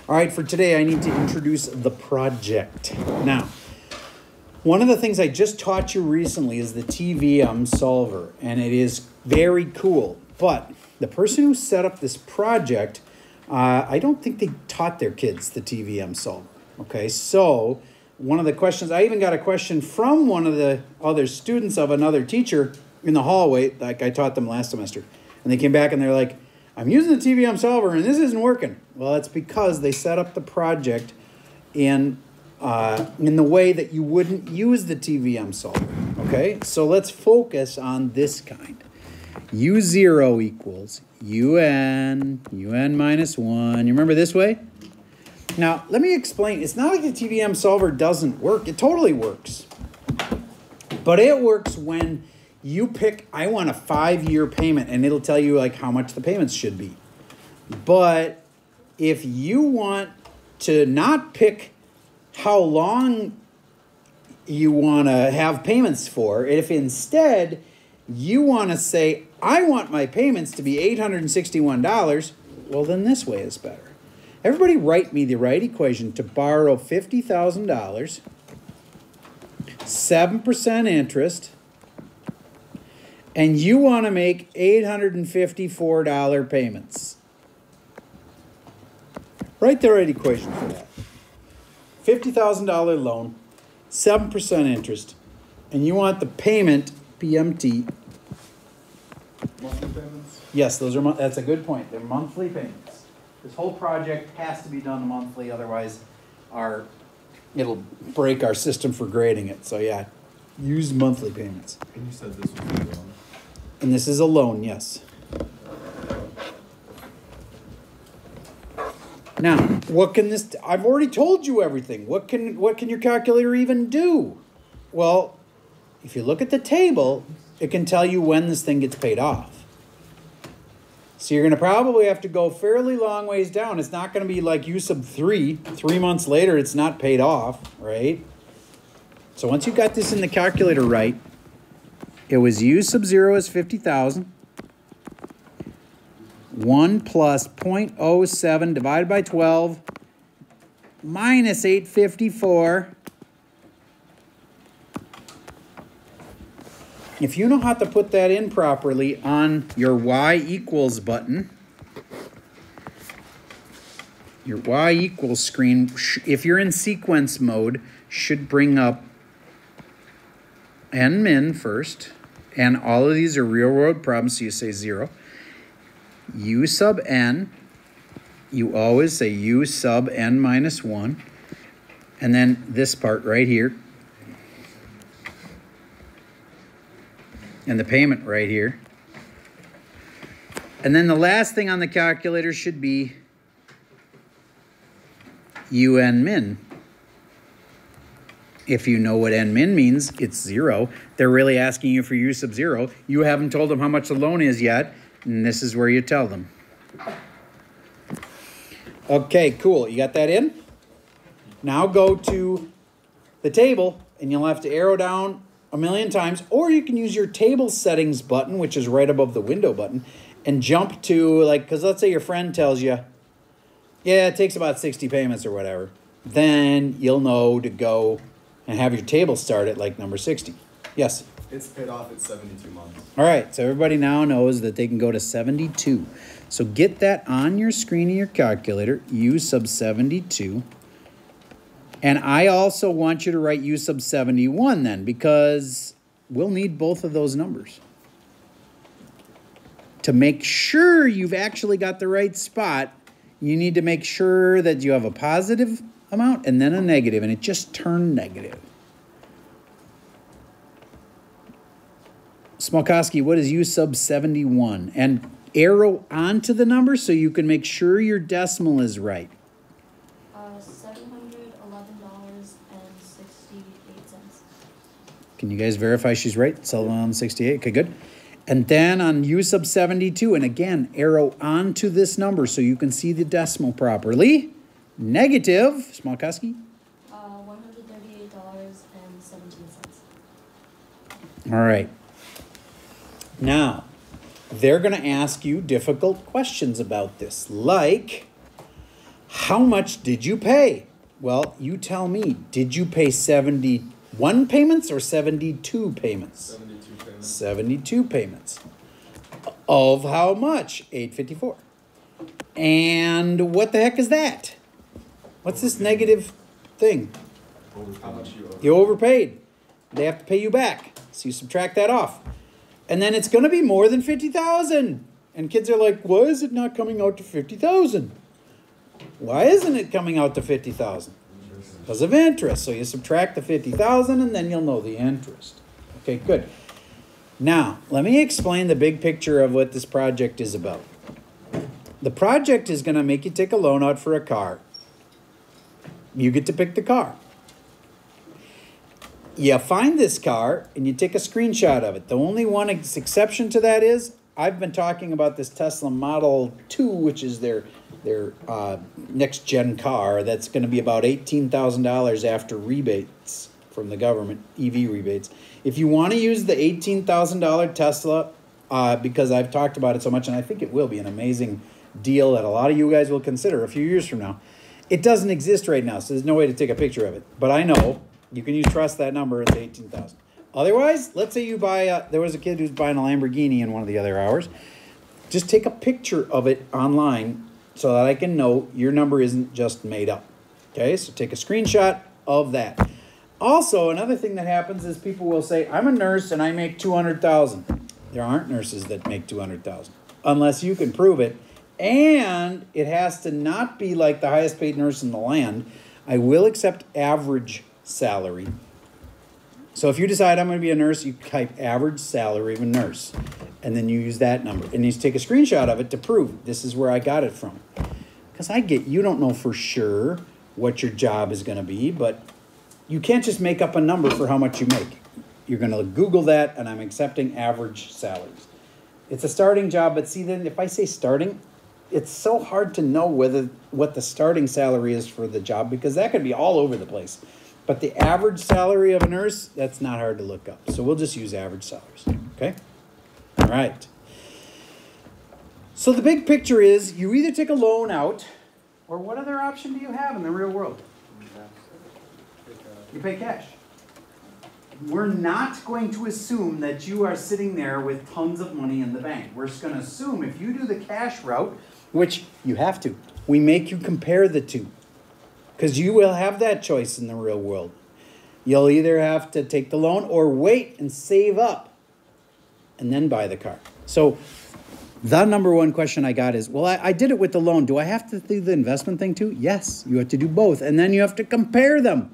All right, for today, I need to introduce the project. Now, one of the things I just taught you recently is the TVM solver, and it is very cool. But the person who set up this project, I don't think they taught their kids the TVM solver. Okay, so one of the questions, I even got a question from one of the other students of another teacher in the hallway, like I taught them last semester. And they came back and they're like, I'm using the TVM solver and this isn't working. Well, it's because they set up the project in the way that you wouldn't use the TVM solver, okay? So let's focus on this kind. U0 equals UN minus 1. You remember this way? Now, let me explain. It's not like the TVM solver doesn't work. It totally works. But it works when you pick, I want a 5-year payment, and it'll tell you like how much the payments should be. But if you want to not pick how long you want to have payments for, if instead you want to say, I want my payments to be $861, well, then this way is better. Everybody write me the right equation to borrow $50,000, 7% interest, and you want to make $854 payments. Write the right equation for that. $50,000 loan, 7% interest, and you want the payment, PMT. Monthly payments? Yes, those are. That's a good point. They're monthly payments. This whole project has to be done monthly, otherwise it'll break our system for grading it. So yeah, use monthly payments. And you said this was a loan? And this is a loan, yes. Now, what can this, I've already told you everything. What can your calculator even do? Well, if you look at the table, it can tell you when this thing gets paid off. So you're going to probably have to go fairly long ways down. It's not going to be like U sub 3. 3 months later, it's not paid off, right? So once you got this in the calculator right, it was U sub 0 is 50,000. 1 plus 0.07 divided by 12 minus 854. If you know how to put that in properly on your Y equals button, your Y equals screen, if you're in sequence mode, should bring up N min first, and all of these are real world problems, so you say 0. U sub n, you always say U sub n minus 1, and then this part right here, and the payment right here. And then the last thing on the calculator should be UN min. If you know what n min means, it's 0. They're really asking you for U sub 0. You haven't told them how much the loan is yet, and this is where you tell them. Okay, cool. You got that in? Now go to the table, and you'll have to arrow down a million times, or you can use your table settings button, which is right above the window button, and jump to, like, because let's say your friend tells you, yeah, it takes about 60 payments or whatever. Then you'll know to go and have your table start at like number 60. Yes? It's paid off at 72 months. All right, so everybody now knows that they can go to 72. So get that on your screen in your calculator, U sub 72. And I also want you to write U sub 71 then, because we'll need both of those numbers. To make sure you've actually got the right spot, you need to make sure that you have a positive amount and then a negative, and it just turned negative. Smolkowski, what is U sub 71? And arrow onto the number so you can make sure your decimal is right. $711.68. Can you guys verify she's right? $711.68. Okay, good. And then on U sub 72, and again, arrow onto this number so you can see the decimal properly. Negative, Smolkowski. $138.17. All right. Now, they're going to ask you difficult questions about this, like, How much did you pay? Well, you tell me. Did you pay 71 payments or 72 payments? 72 payments. 72 payments. Of how much? $854. And what the heck is that? What's this negative thing? How much you owe? You overpaid. They have to pay you back. So you subtract that off. And then it's going to be more than 50,000. And kids are like, why is it not coming out to 50,000? Why isn't it coming out to 50,000? Because of interest. So you subtract the 50,000 and then you'll know the interest. Okay, good. Now, let me explain the big picture of what this project is about. The project is going to make you take a loan out for a car. You get to pick the car. You find this car and you take a screenshot of it. The only one exception to that is I've been talking about this Tesla Model 2, which is their next gen car. That's going to be about $18,000 after rebates from the government, EV rebates. If you want to use the $18,000 Tesla, because I've talked about it so much, and I think it will be an amazing deal that a lot of you guys will consider a few years from now. It doesn't exist right now, so there's no way to take a picture of it. But I know you can use trust that number. It's 18,000. Otherwise, let's say you buy there was a kid who's buying a Lamborghini in one of the other hours. Just take a picture of it online so that I can know your number isn't just made up. Okay, so take a screenshot of that. Also, another thing that happens is people will say, I'm a nurse and I make $200,000. There aren't nurses that make $200,000 unless you can prove it. And it has to not be like the highest paid nurse in the land. I will accept average salary. So if you decide I'm going to be a nurse, you type average salary of a nurse. And then you use that number. And you take a screenshot of it to prove this is where I got it from. Because you don't know for sure what your job is going to be, but you can't just make up a number for how much you make. You're going to Google that, and I'm accepting average salaries. It's a starting job, but see, then if I say starting, it's so hard to know what the starting salary is for the job because that could be all over the place. But the average salary of a nurse, that's not hard to look up. So we'll just use average salaries, okay? All right. So the big picture is you either take a loan out, or what other option do you have in the real world? You pay cash. We're not going to assume that you are sitting there with tons of money in the bank. We're just going to assume if you do the cash route, which you have to, we make you compare the two. Because you will have that choice in the real world. You'll either have to take the loan or wait and save up and then buy the car. So the number one question I got is, well, I did it with the loan. Do I have to do the investment thing too? Yes, you have to do both. And then you have to compare them.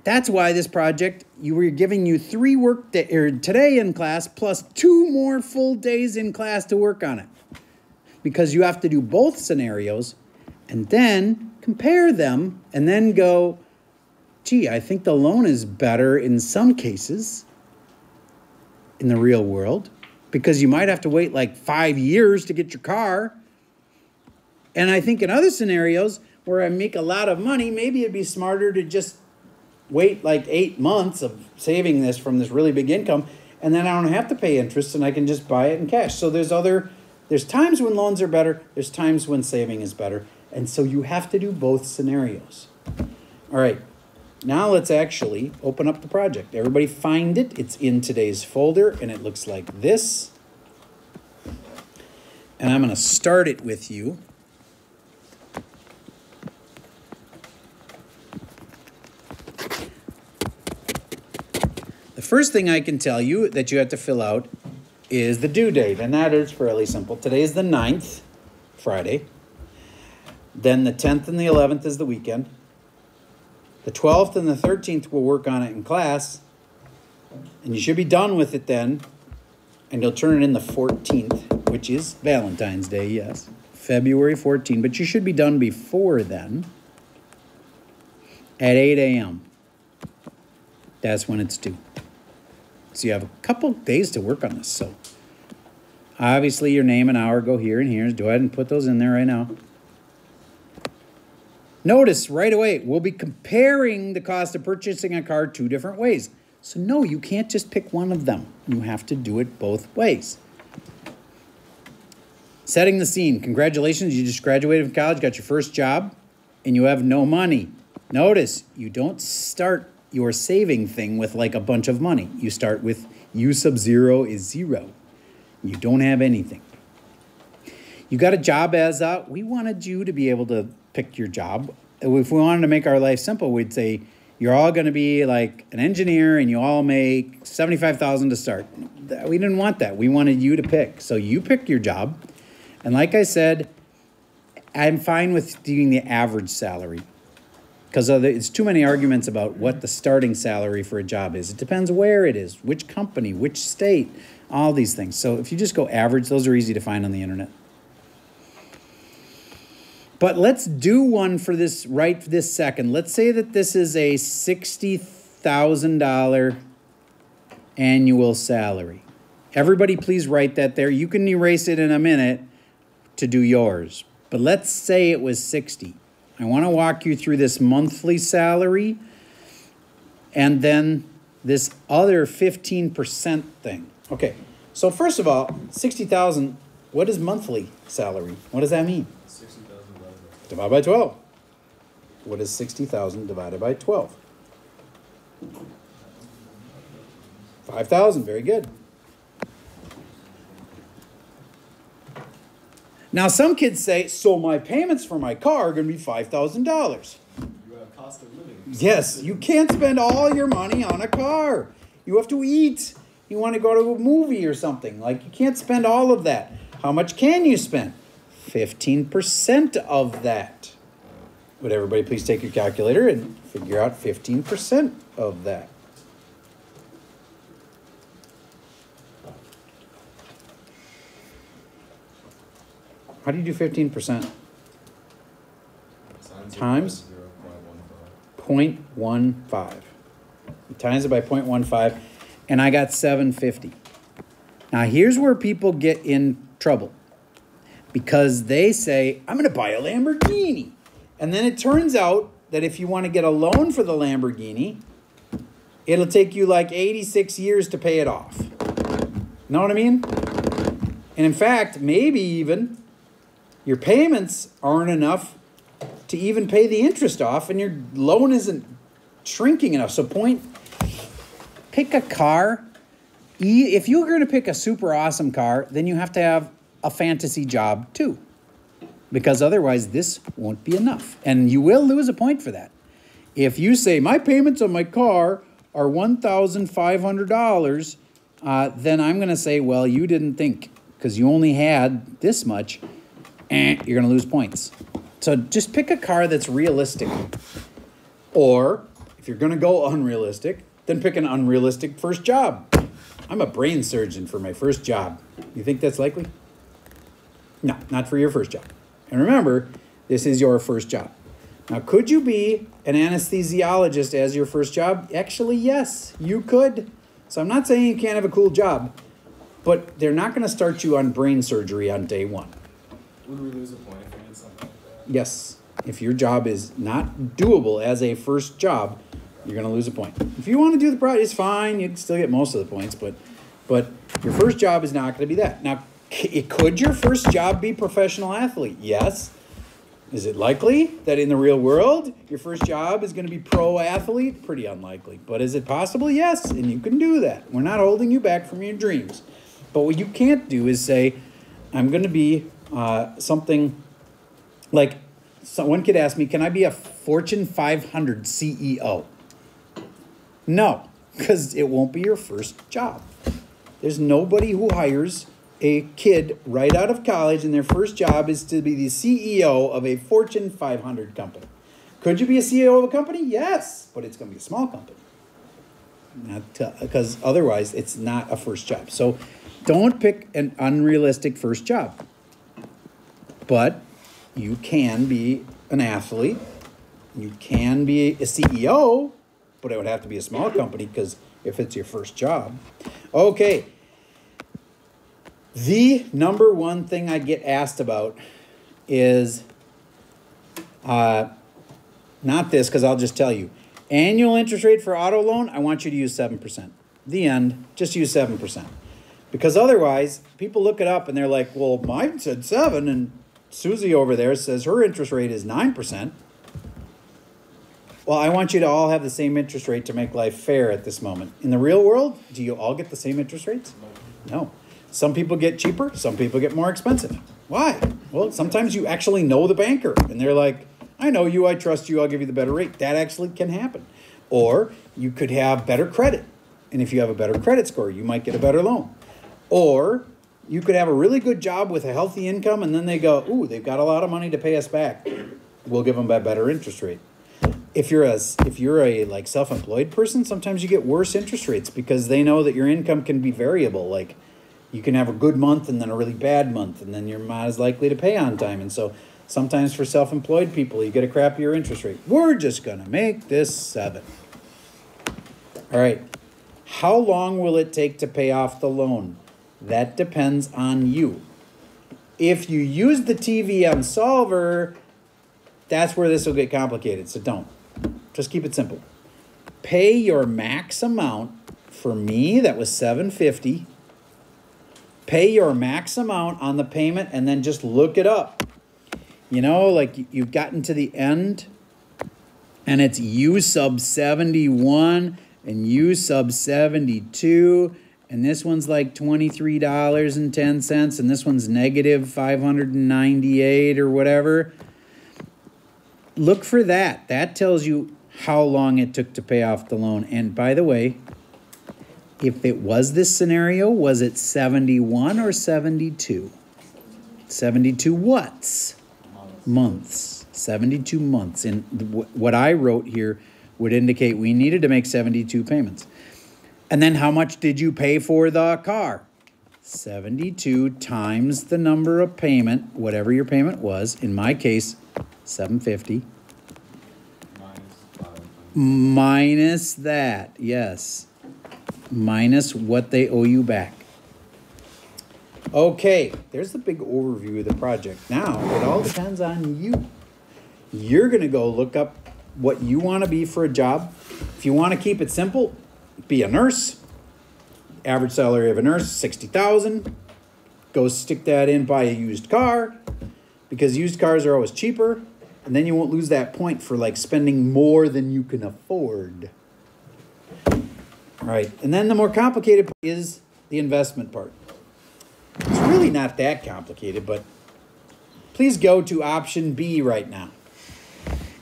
That's why this project, we're giving you 3 work today in class plus 2 more full days in class to work on it. Because you have to do both scenarios and then compare them and then go, gee, I think the loan is better in some cases in the real world because you might have to wait like 5 years to get your car. And I think in other scenarios where I make a lot of money, maybe it'd be smarter to just wait like 8 months of saving this from this really big income, and then I don't have to pay interest and I can just buy it in cash. So there's times when loans are better, there's times when saving is better. And so you have to do both scenarios. All right, now let's actually open up the project. Everybody find it. It's in today's folder, and it looks like this. And I'm going to start it with you. The first thing I can tell you that you have to fill out is the due date, and that is fairly simple. Today is the 9th, Friday. Then the 10th and the 11th is the weekend. The 12th and the 13th we'll work on it in class. And you should be done with it then. And you'll turn it in the 14th, which is Valentine's Day, yes. February 14th. But you should be done before then at 8 a.m. That's when it's due. So you have a couple days to work on this. So obviously your name and hour go here and here. Go ahead and put those in there right now. Notice right away, we'll be comparing the cost of purchasing a car 2 different ways. So no, you can't just pick one of them. You have to do it both ways. Setting the scene. Congratulations, you just graduated from college, got your first job, and you have no money. Notice, you don't start your saving thing with like a bunch of money. You start with U sub 0 is 0. You don't have anything. You got a job as a, we wanted you to be able to pick your job. If we wanted to make our life simple, we'd say, you're all going to be like an engineer and you all make $75,000 to start. We didn't want that. We wanted you to pick. So you pick your job. And like I said, I'm fine with doing the average salary because it's too many arguments about what the starting salary for a job is. It depends where it is, which company, which state, all these things. So if you just go average, those are easy to find on the internet. But let's do one for this right this second. Let's say that this is a $60,000 annual salary. Everybody please write that there. You can erase it in a minute to do yours. But let's say it was 60. I want to walk you through this monthly salary and then this other 15% thing. Okay, so first of all, 60,000, what is monthly salary? What does that mean? 60,000 Divided by 12. What is 60,000 divided by 12? 5,000, very good. Now some kids say, so my payments for my car are going to be $5,000. You have cost of living. Yes, you can't spend all your money on a car. You have to eat. You want to go to a movie or something. Like, you can't spend all of that. How much can you spend? 15% of that. Would everybody please take your calculator and figure out 15% of that? How do you do 15%? Times 0.15. You times it by 0.15, and I got 750. Now here's where people get in trouble. Because they say, I'm going to buy a Lamborghini. And then it turns out that if you want to get a loan for the Lamborghini, it'll take you like 86 years to pay it off. Know what I mean? And in fact, maybe even your payments aren't enough to even pay the interest off and your loan isn't shrinking enough. So pick a car. If you're going to pick a super awesome car, then you have to have a fantasy job too, because otherwise this won't be enough. And you will lose a point for that. If you say, my payments on my car are $1,500, then I'm going to say, well, you didn't think because you only had this much, you're going to lose points. So just pick a car that's realistic. Or if you're going to go unrealistic, then pick an unrealistic first job. I'm a brain surgeon for my first job. You think that's likely? No, not for your first job. And remember, this is your first job. Now, could you be an anesthesiologist as your first job? Actually, yes, you could. So I'm not saying you can't have a cool job, but they're not going to start you on brain surgery on day one. Would we lose a point if we did something like that? Yes. If your job is not doable as a first job, you're going to lose a point. If you want to do the project, it's fine. You'd still get most of the points, but your first job is not going to be that. Now, could your first job be professional athlete? Yes. Is it likely that in the real world, your first job is going to be pro athlete? Pretty unlikely. But is it possible? Yes, and you can do that. We're not holding you back from your dreams. But what you can't do is say, I'm going to be something like, one kid asked me, can I be a Fortune 500 CEO? No, because it won't be your first job. There's nobody who hires a kid right out of college and their first job is to be the CEO of a Fortune 500 company. Could you be a CEO of a company? Yes, but it's going to be a small company. Because otherwise it's not a first job. So don't pick an unrealistic first job. But you can be an athlete. You can be a CEO, but it would have to be a small company because if it's your first job. Okay. The number one thing I get asked about is, not this, because I'll just tell you. Annual interest rate for auto loan, I want you to use 7%. The end, just use 7%. Because otherwise, people look it up and they're like, well, mine said 7 and Susie over there says her interest rate is 9%. Well, I want you to all have the same interest rate to make life fair at this moment. In the real world, do you all get the same interest rates? No. Some people get cheaper, some people get more expensive. Why? Well, sometimes you actually know the banker and they're like, I know you, I trust you, I'll give you the better rate. That actually can happen. Or you could have better credit. And if you have a better credit score, you might get a better loan. Or you could have a really good job with a healthy income and then they go, ooh, they've got a lot of money to pay us back. We'll give them a better interest rate. If you're a like self-employed person, sometimes you get worse interest rates because they know that your income can be variable. Like you can have a good month and then a really bad month and then you're not as likely to pay on time. And so sometimes for self-employed people, you get a crappier interest rate. We're just going to make this 7. All right. How long will it take to pay off the loan? That depends on you. If you use the TVM solver, that's where this will get complicated. So don't. Just keep it simple. Pay your max amount. For me, that was $750. Pay your max amount on the payment and then just look it up. You know, like you've gotten to the end and it's U sub 71 and U sub 72 and this one's like $23.10 and this one's negative 598 or whatever. Look for that. That tells you how long it took to pay off the loan. And by the way, if it was this scenario, was it 71 or 72? 72 what's? Months. 72 months. And what I wrote here would indicate we needed to make 72 payments. And then how much did you pay for the car? 72 times the number of payment, whatever your payment was. In my case, $750. Minus that, yes. Minus what they owe you back. Okay, there's the big overview of the project. Now, it all depends on you. You're going to go look up what you want to be for a job. If you want to keep it simple, be a nurse. Average salary of a nurse, $60,000. Go stick that in, buy a used car, because used cars are always cheaper. And then you won't lose that point for like spending more than you can afford. All right, and then the more complicated part is the investment part. It's really not that complicated, but please go to option B right now.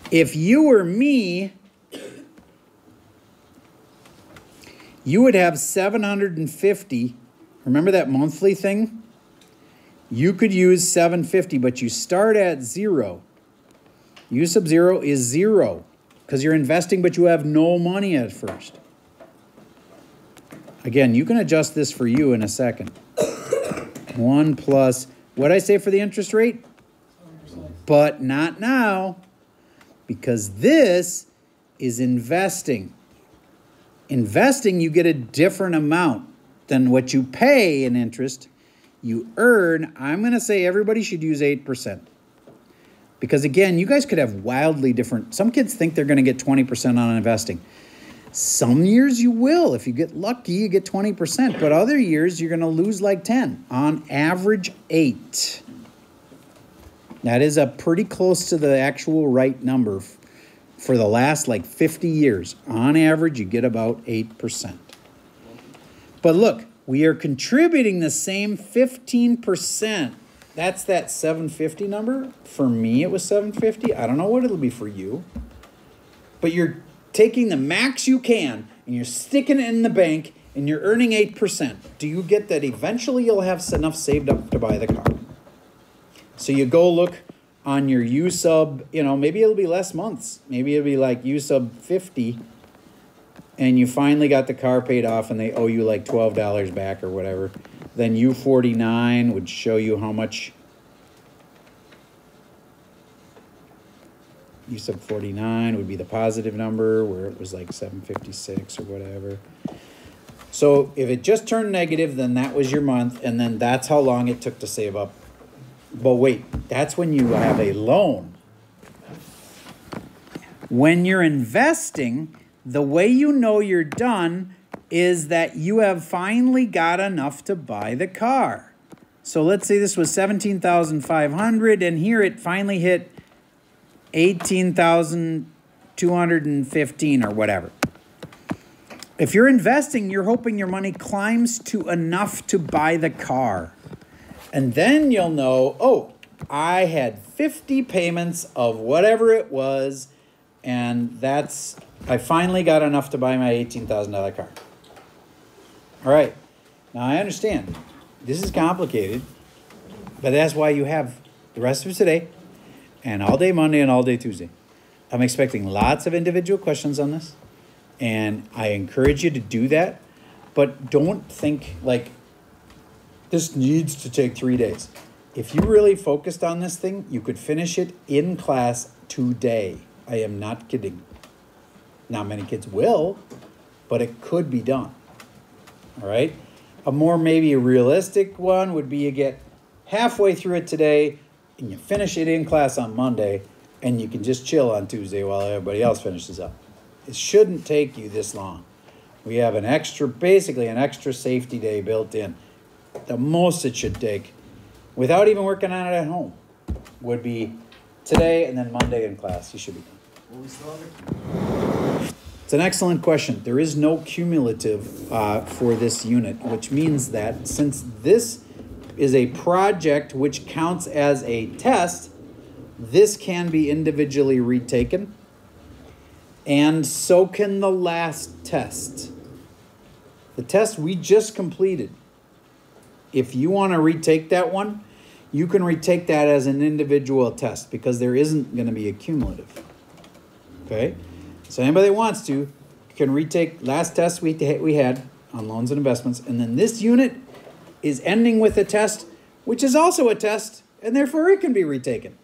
If you were me, you would have $750. Remember that monthly thing? You could use $750, but you start at 0. U sub 0 is 0 because you're investing, but you have no money at first. Again, you can adjust this for you in a second. 1 plus, what did I say for the interest rate? 7%. But not now, because this is investing. Investing, you get a different amount than what you pay in interest. You earn, I'm going to say everybody should use 8%. Because again, you guys could have wildly different, some kids think they're going to get 20% on investing. Some years you will. If you get lucky, you get 20%. But other years, you're going to lose like 10. On average, 8. That is a pretty close to the actual right number for the last like 50 years. On average, you get about 8%. But look, we are contributing the same 15%. That's that 750 number. For me, it was 750. I don't know what it'll be for you. But you're taking the max you can, and you're sticking it in the bank, and you're earning 8%. Do you get that eventually you'll have enough saved up to buy the car? So you go look on your U sub, you know, maybe it'll be less months. Maybe it'll be like U sub 50, and you finally got the car paid off, and they owe you like $12 back or whatever. Then U49 would show you how much. U sub 49 would be the positive number where it was like 756 or whatever. So if it just turned negative, then that was your month, and then that's how long it took to save up. But wait, that's when you have a loan. When you're investing, the way you know you're done is that you have finally got enough to buy the car. So let's say this was $17,500 and here it finally hit $18,215 or whatever. If you're investing, you're hoping your money climbs to enough to buy the car. And then you'll know, oh, I had 50 payments of whatever it was, and I finally got enough to buy my $18,000 car. All right. Now, I understand. This is complicated, but that's why you have the rest of today and all day Monday and all day Tuesday. I'm expecting lots of individual questions on this, and I encourage you to do that, but don't think like this needs to take 3 days. If you really focused on this thing, you could finish it in class today. I am not kidding. Not many kids will, but it could be done. All right? Maybe a realistic one would be you get halfway through it today and you finish it in class on Monday and you can just chill on Tuesday while everybody else finishes up. It shouldn't take you this long. We have basically an extra safety day built in. The most it should take, without even working on it at home, would be today and then Monday in class. You should be done. Well, we still have It's an excellent question. There is no cumulative for this unit, which means that since this is a project which counts as a test, this can be individually retaken, and so can the last test. The test we just completed. If you want to retake that one, you can retake that as an individual test because there isn't going to be a cumulative. Okay? So anybody that wants to can retake last test we had on loans and investments, and then this unit is ending with a test, which is also a test, and therefore it can be retaken.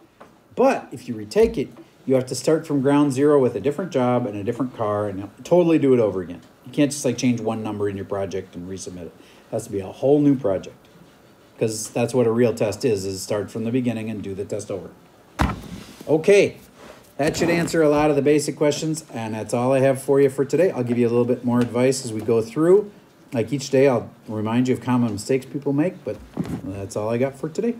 But if you retake it, you have to start from ground zero with a different job and a different car and totally do it over again. You can't just like change one number in your project and resubmit it. It has to be a whole new project because that's what a real test is start from the beginning and do the test over. Okay, that should answer a lot of the basic questions, and that's all I have for you for today. I'll give you a little bit more advice as we go through. Like each day, I'll remind you of common mistakes people make, but that's all I got for today.